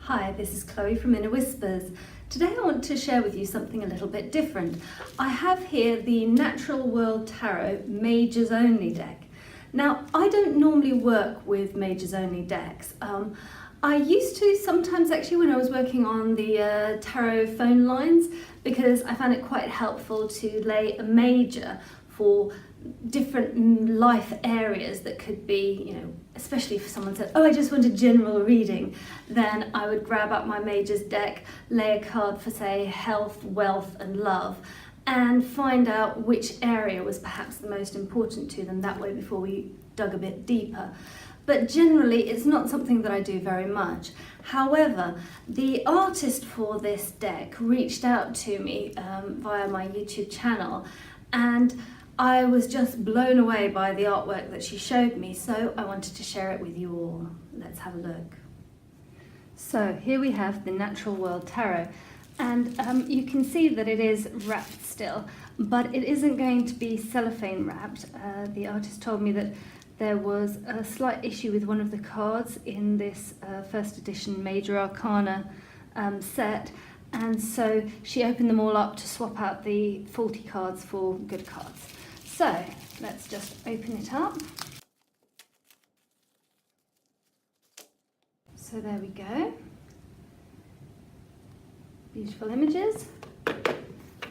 Hi, this is Chloe from Inner Whispers. Today I want to share with you something a little bit different. I have here the Natural World Tarot Majors Only deck. Now, I don't normally work with Majors Only decks. I used to sometimes actually when I was working on the tarot phone lines, because I found it quite helpful to lay a major for different life areas that could be, especially if someone said, oh, I just want a general reading, then I would grab up my majors deck, lay a card for, say, health, wealth and love, and find out which area was perhaps the most important to them that way before we dug a bit deeper. But generally it's not something that I do very much. However, the artist for this deck reached out to me via my YouTube channel, and I was just blown away by the artwork that she showed me, so I wanted to share it with you all. Let's have a look. So here we have the Natural World Tarot, and you can see that it is wrapped still, but it isn't going to be cellophane wrapped. The artist told me that there was a slight issue with one of the cards in this first edition Major Arcana set, and so she opened them all up to swap out the faulty cards for good cards. So let's just open it up. So there we go. Beautiful images.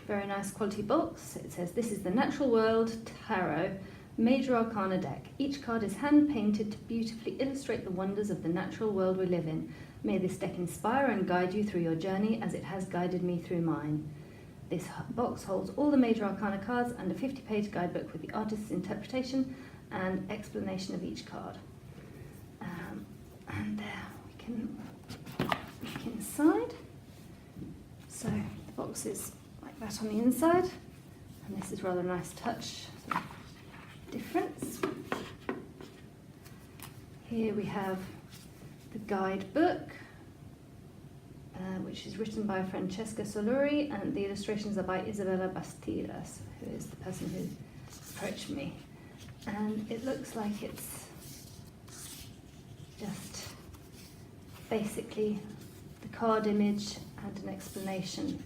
Very nice quality box. It says this is the Natural World Tarot Major Arcana deck. Each card is hand painted to beautifully illustrate the wonders of the natural world we live in. May this deck inspire and guide you through your journey as it has guided me through mine. This box holds all the Major Arcana cards and a 50-page guidebook with the artist's interpretation and explanation of each card. And there we can look inside. So the box is like that on the inside, and this is rather a nice touch. So, difference. Here we have the guidebook, which is written by Francesca Soluri, and the illustrations are by Isabella Bastidas, who is the person who approached me. And it looks like it's just basically the card image and an explanation.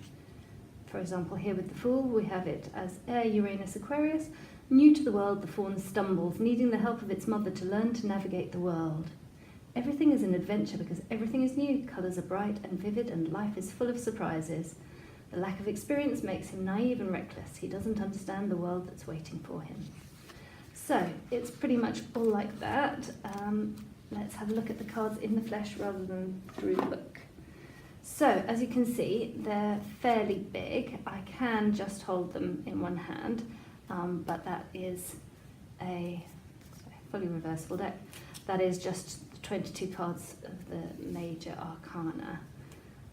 For example, here with the Fool, we have it as Air Uranus Aquarius. New to the world, the fawn stumbles, needing the help of its mother to learn to navigate the world. Everything is an adventure because everything is new. Colours are bright and vivid and life is full of surprises. The lack of experience makes him naive and reckless. He doesn't understand the world that's waiting for him. So it's pretty much all like that. Let's have a look at the cards in the flesh rather than through the book. So as you can see, they're fairly big. I can just hold them in one hand, but that is a fully reversible deck. That is just 22 cards of the Major Arcana,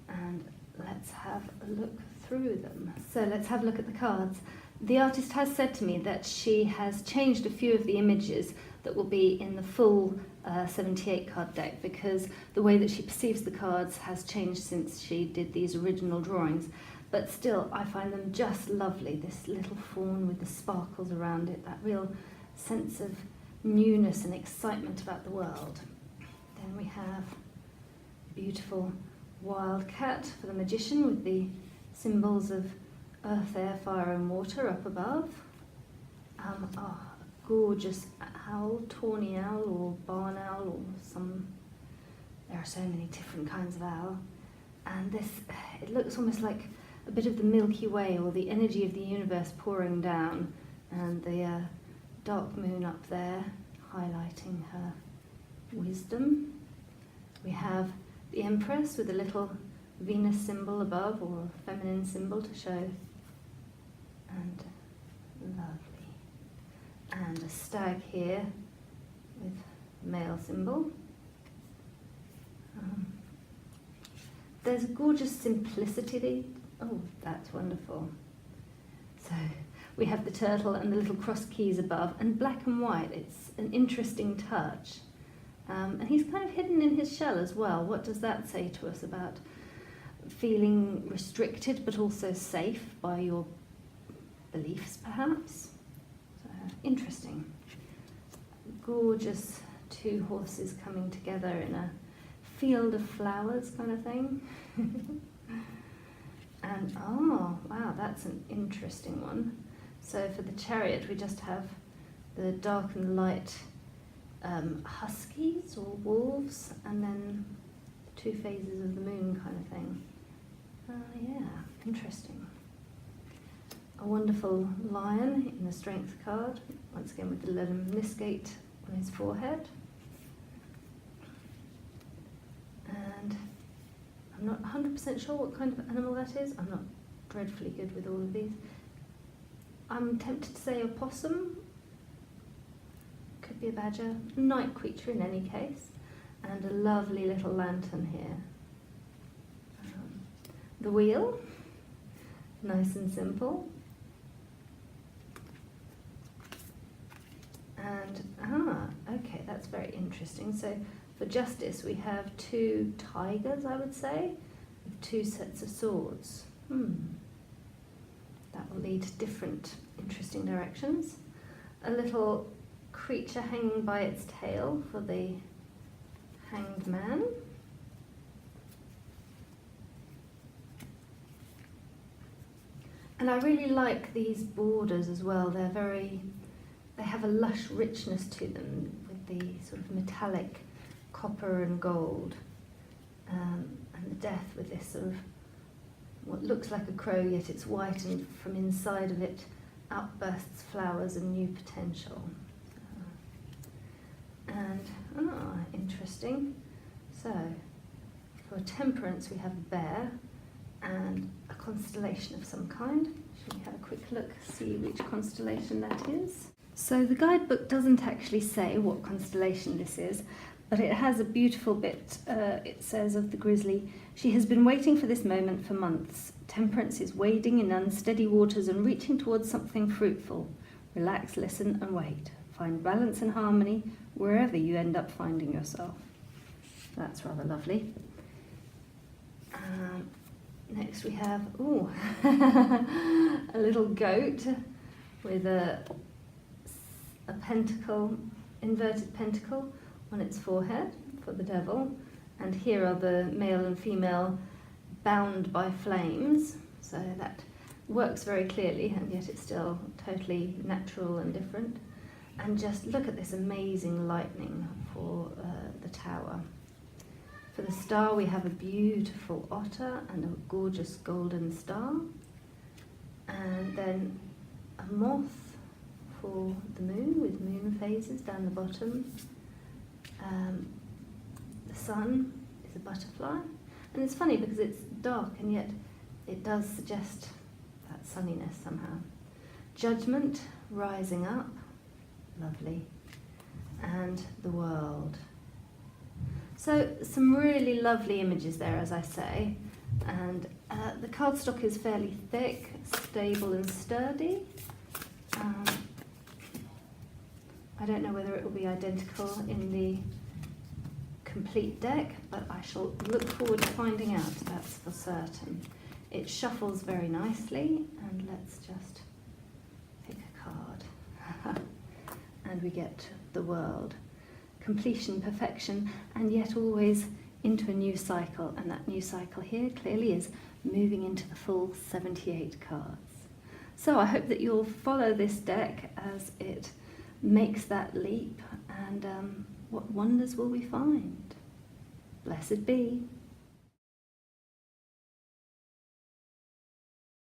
and let's have a look through them. So let's have a look at the cards. The artist has said to me that she has changed a few of the images that will be in the full 78 card deck, because the way that she perceives the cards has changed since she did these original drawings, but still I find them just lovely. This little fawn with the sparkles around it, that real sense of newness and excitement about the world. Then we have a beautiful wild cat for the magician with the symbols of earth, air, fire and water up above. A gorgeous owl, tawny owl or barn owl, or there are so many different kinds of owl. And this, it looks almost like a bit of the Milky Way or the energy of the universe pouring down, and the dark moon up there highlighting her wisdom. We have the Empress with a little Venus symbol above, or a feminine symbol to show, and lovely. And a stag here with male symbol. There's a gorgeous simplicity. Oh, that's wonderful. So we have the turtle and the little cross keys above, and black and white. It's an interesting touch. And he's kind of hidden in his shell as well. What does that say to us about feeling restricted but also safe by your beliefs, perhaps? So, interesting. Gorgeous two horses coming together in a field of flowers kind of thing. And oh wow, that's an interesting one. So for the chariot we just have the dark and light huskies or wolves, and then 2 phases of the moon kind of thing. Yeah, interesting. A wonderful lion in the strength card, once again with the lemniscate on his forehead. And I'm not 100% sure what kind of animal that is. I'm not dreadfully good with all of these. I'm tempted to say a possum. Could be a badger. Night creature in any case. And a lovely little lantern here. The wheel. Nice and simple. And, okay, that's very interesting. So for justice we have 2 tigers, I would say, with 2 sets of swords. That will lead to different interesting directions. A little creature hanging by its tail for the hanged man. And I really like these borders as well. They have a lush richness to them with the sort of metallic copper and gold, and the death with this sort of what looks like a crow, yet it's white, and from inside of it outbursts flowers and new potential. And interesting. So for Temperance we have a bear and a constellation of some kind. Shall we have a quick look, see which constellation that is? So the guidebook doesn't actually say what constellation this is, but it has a beautiful bit. It says of the grizzly, "She has been waiting for this moment for months. Temperance is wading in unsteady waters and reaching towards something fruitful. Relax, listen and wait. Find balance and harmony wherever you end up finding yourself." That's rather lovely. Next we have a little goat with a pentacle, inverted pentacle on its forehead for the devil, and here are the male and female bound by flames, so that works very clearly, and yet it's still totally natural and different. And just look at this amazing lightning for the tower. For the star we have a beautiful otter and a gorgeous golden star, and then a moth for the moon with moon phases down the bottom. The sun is a butterfly, and it's funny because it's dark and yet it does suggest that sunniness somehow. Judgment rising up, lovely, and the world. So some really lovely images there, as I say, and the cardstock is fairly thick, stable and sturdy. I don't know whether it will be identical in the complete deck, but I shall look forward to finding out, that's for certain. It shuffles very nicely, and let's just pick a card. And we get the world. Completion, perfection, and yet always into a new cycle, and that new cycle here clearly is moving into the full 78 cards. So I hope that you'll follow this deck as it makes that leap, and what wonders will we find? Blessed be.